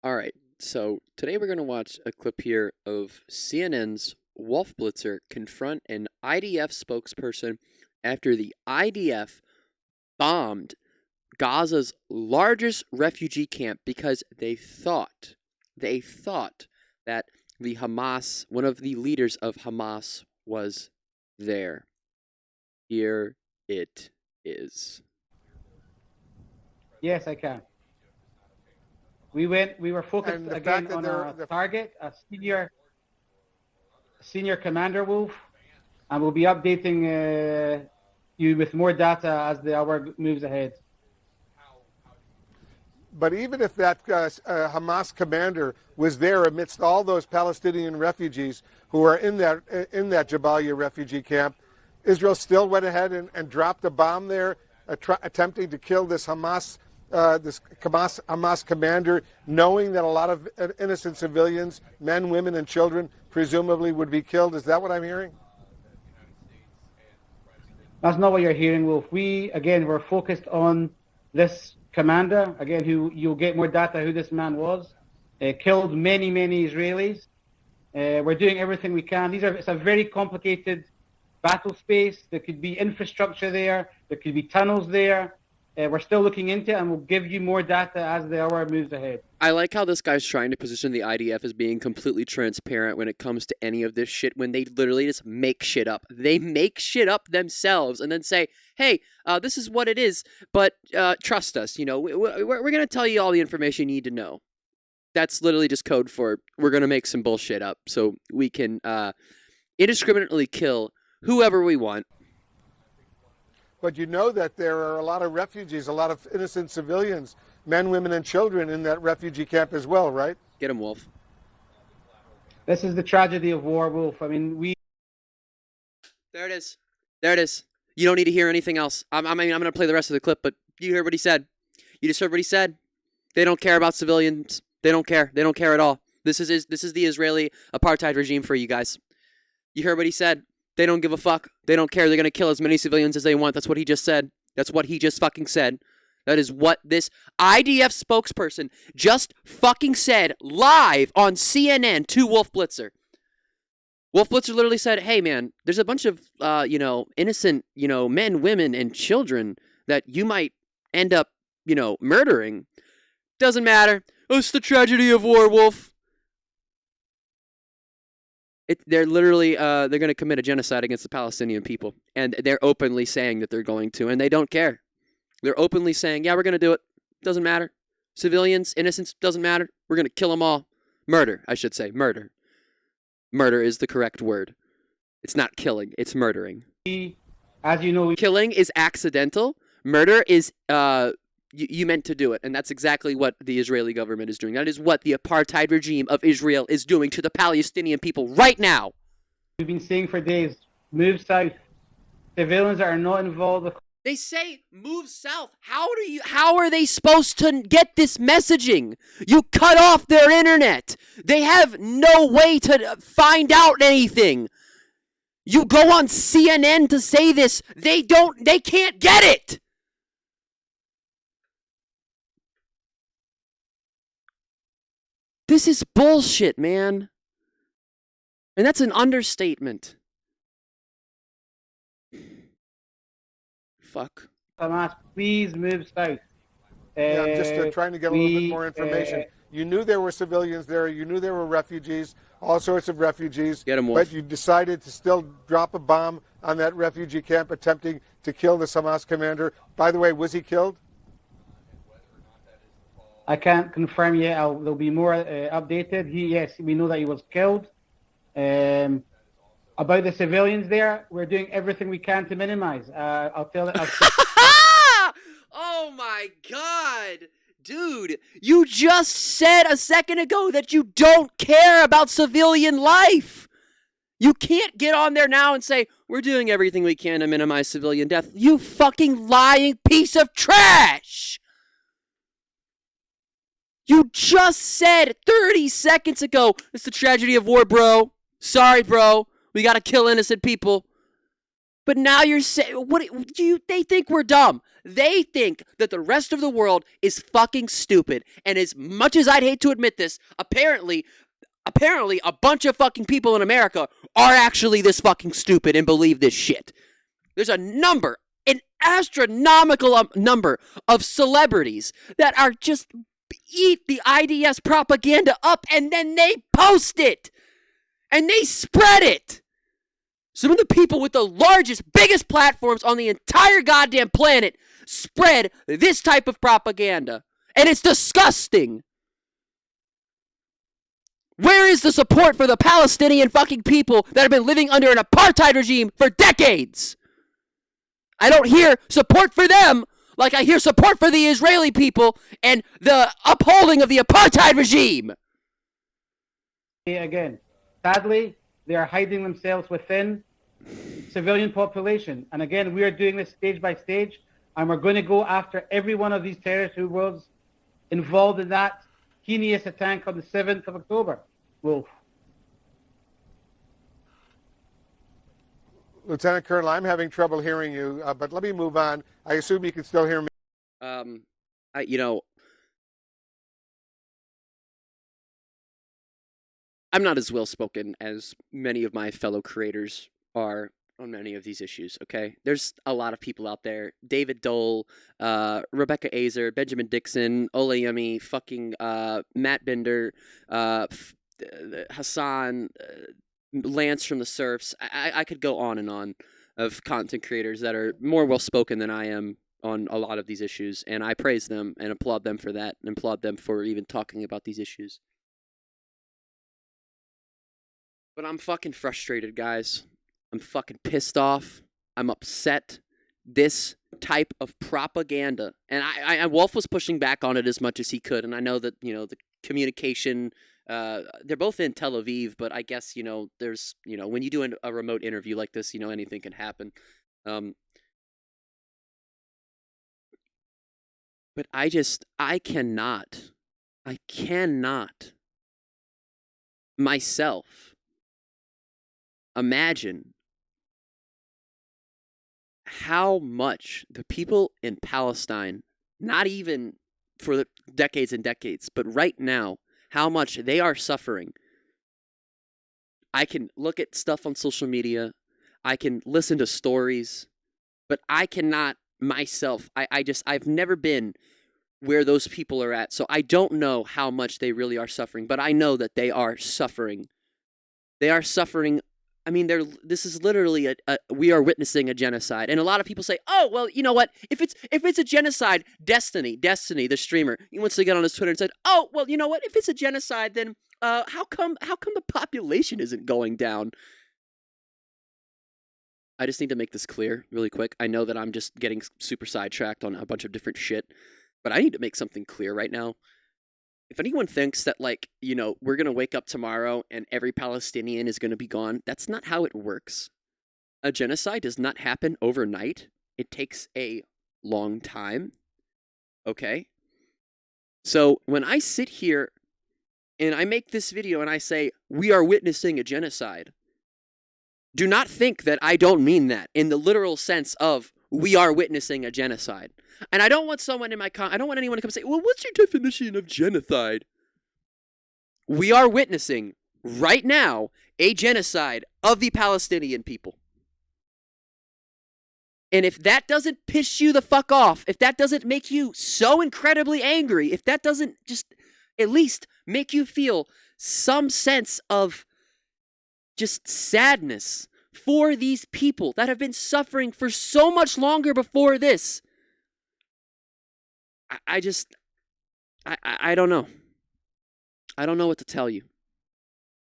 All right, so today we're going to watch a clip here of CNN's Wolf Blitzer confront an IDF spokesperson after the IDF bombed Gaza's largest refugee camp because they thought that the Hamas, one of the leaders of Hamas, was there. Here it is. Yes, I can. We were focused again on a target, a senior commander, Wolf, and we'll be updating you with more data as the hour moves ahead. But even if that Hamas commander was there amidst all those Palestinian refugees who are in that Jabalia refugee camp, Israel still went ahead and dropped a bomb there, attempting to kill this Hamas commander, knowing that a lot of innocent civilians, men, women, and children, presumably would be killed. Is that what I'm hearing? That's not what you're hearing, Wolf. We're focused on this commander, again, who you'll get more data who this man was. Killed many Israelis. We're doing everything we can. It's a very complicated battle space. There could be infrastructure there. There could be tunnels there. We're still looking into it, and we'll give you more data as the hour moves ahead. I like how this guy's trying to position the IDF as being completely transparent when it comes to any of this shit, when they literally just make shit up. They make shit up themselves and then say, hey, this is what it is, but trust us, we're going to tell you all the information you need to know. That's literally just code for we're going to make some bullshit up so we can indiscriminately kill whoever we want. But you know that there are a lot of refugees, a lot of innocent civilians, men, women, and children in that refugee camp as well, right? Get him, Wolf. This is the tragedy of war, Wolf. I mean, There it is. There it is. You don't need to hear anything else. I'm going to play the rest of the clip, but you heard what he said. You just heard what he said. They don't care about civilians. They don't care. They don't care at all. This is the Israeli apartheid regime for you guys. You heard what he said. They don't give a fuck. They don't care. They're going to kill as many civilians as they want. That's what he just said. That's what he just fucking said. That is what this IDF spokesperson just fucking said live on CNN to Wolf Blitzer. Wolf Blitzer literally said, hey, man, there's a bunch of, innocent, men, women, and children that you might end up, murdering. Doesn't matter. It's the tragedy of war, Wolf. They're literally, they're going to commit a genocide against the Palestinian people. And they're openly saying that they're going to, and they don't care. They're openly saying, yeah, we're going to do it. Doesn't matter. Civilians, innocents, doesn't matter. We're going to kill them all. Murder, I should say. Murder. Murder is the correct word. It's not killing. It's murdering. As you know, killing is accidental. Murder is, you meant to do it. And that's exactly what the Israeli government is doing. That is what the apartheid regime of Israel is doing to the Palestinian people right now. We've been saying for days, move south. Civilians are not involved. They say move south. How are they supposed to get this messaging? You cut off their internet. They have no way to find out anything. You go on CNN to say this. They can't get it. This is bullshit, man. And that's an understatement. Fuck. Hamas, please move south. Yeah, I'm just trying to get a little bit more information. You knew there were civilians there. You knew there were refugees, all sorts of refugees. Get 'em, Wolf. But you decided to still drop a bomb on that refugee camp, attempting to kill the Hamas commander. By the way, was he killed? I can't confirm yet. There'll be more updated. Yes, we know that he was killed. About the civilians there, we're doing everything we can to minimize. I'll tell it. Oh my God. Dude, you just said a second ago that you don't care about civilian life. You can't get on there now and say, we're doing everything we can to minimize civilian death. You fucking lying piece of trash. You just said 30 seconds ago, it's the tragedy of war, bro. Sorry, bro. We gotta kill innocent people. But now you're saying, what do you? They think we're dumb. They think that the rest of the world is fucking stupid. And as much as I'd hate to admit this, apparently a bunch of fucking people in America are actually this fucking stupid and believe this shit. There's an astronomical number of celebrities that are just eat the IDS propaganda up and then they post it. And they spread it. Some of the people with the largest, biggest platforms on the entire goddamn planet spread this type of propaganda. And it's disgusting. Where is the support for the Palestinian fucking people that have been living under an apartheid regime for decades? I don't hear support for them like I hear support for the Israeli people and the upholding of the apartheid regime. Again, sadly, they are hiding themselves within civilian population. And again, we are doing this stage by stage, and we're going to go after every one of these terrorists who was involved in that heinous attack on the 7th of October. Wolf. Lieutenant Colonel, I'm having trouble hearing you, but let me move on. I assume you can still hear me. I'm not as well spoken as many of my fellow creators are on many of these issues, okay? There's a lot of people out there. David Dole, Rebecca Azer, Benjamin Dixon, Olayemi, fucking Matt Bender, Hassan, Lance from the Surfs. I could go on and on of content creators that are more well spoken than I am on a lot of these issues, and I praise them and applaud them for that, and applaud them for even talking about these issues. But I'm fucking frustrated, guys. I'm fucking pissed off. I'm upset. This type of propaganda, and Wolf was pushing back on it as much as he could, and I know that, the communication, they're both in Tel Aviv, but I guess, there's, when you do a remote interview like this, anything can happen. But I cannot myself imagine how much the people in Palestine, not even for the decades and decades, but right now, how much they are suffering. I can look at stuff on social media, I can listen to stories, but I cannot myself, I've never been where those people are at, so I don't know how much they really are suffering, but I know that they are suffering. They are suffering. I mean, this is literally we are witnessing a genocide, and a lot of people say, "Oh, well, you know what? If it's a genocide, Destiny, the streamer, he wants to get on his Twitter and said, "Oh, well, you know what? If it's a genocide, then how come the population isn't going down?" I just need to make this clear really quick. I know that I'm just getting super sidetracked on a bunch of different shit, but I need to make something clear right now. If anyone thinks that, we're going to wake up tomorrow and every Palestinian is going to be gone, that's not how it works. A genocide does not happen overnight. It takes a long time. Okay? So when I sit here and I make this video and I say, we are witnessing a genocide, do not think that I don't mean that in the literal sense of we are witnessing a genocide. And I don't want anyone to come and say, well, what's your definition of genocide? We are witnessing right now a genocide of the Palestinian people. And if that doesn't piss you the fuck off, if that doesn't make you so incredibly angry, if that doesn't just at least make you feel some sense of just sadness for these people that have been suffering for so much longer before this, I don't know. I don't know what to tell you.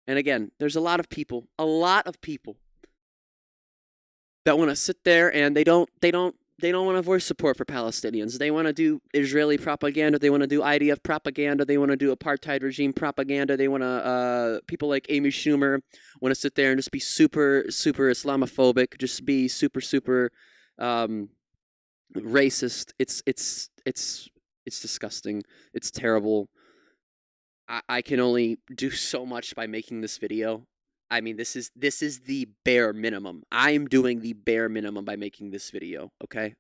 And again, there's a lot of people that want to sit there and they don't want to voice support for Palestinians. They want to do Israeli propaganda. They want to do IDF propaganda. They want to do apartheid regime propaganda. They want to, people like Amy Schumer want to sit there and just be super, super Islamophobic, just be super, super racist. It's disgusting. It's terrible. I can only do so much by making this video. I mean, this is the bare minimum. I'm doing the bare minimum by making this video. Okay.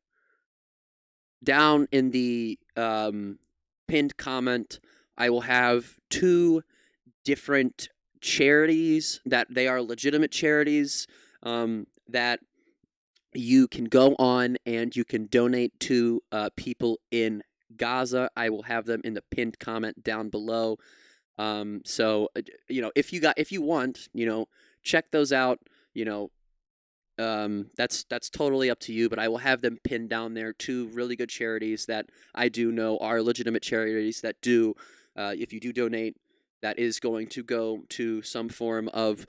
Down in the pinned comment, I will have 2 different charities that they are legitimate charities that you can go on and you can donate to people in Gaza. I will have them in the pinned comment down below. So if you want, check those out. That's totally up to you, but I will have them pinned down there. 2 really good charities that I do know are legitimate charities that do, if you do donate, that is going to go to some form of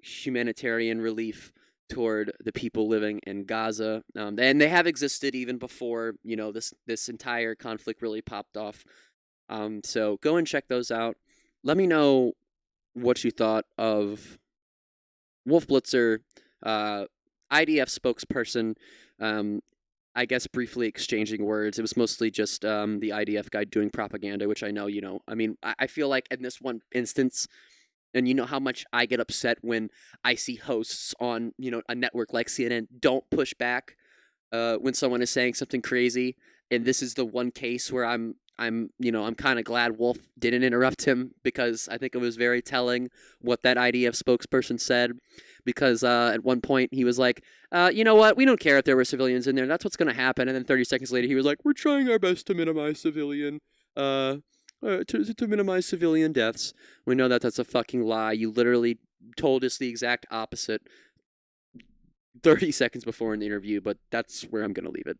humanitarian relief toward the people living in Gaza, and they have existed even before this entire conflict really popped off. So go and check those out. Let me know what you thought of Wolf Blitzer, IDF spokesperson. I guess briefly exchanging words. It was mostly just the IDF guy doing propaganda, which I know you know. I mean, I feel like in this one instance, and you know how much I get upset when I see hosts on a network like CNN don't push back when someone is saying something crazy. And this is the one case where I'm kind of glad Wolf didn't interrupt him, because I think it was very telling what that IDF spokesperson said. Because at one point he was like, you know what, we don't care if there were civilians in there. That's what's going to happen. And then 30 seconds later he was like, we're trying our best to minimize civilian to minimize civilian deaths. We know that that's a fucking lie. You literally told us the exact opposite 30 seconds before in the interview, but that's where I'm going to leave it.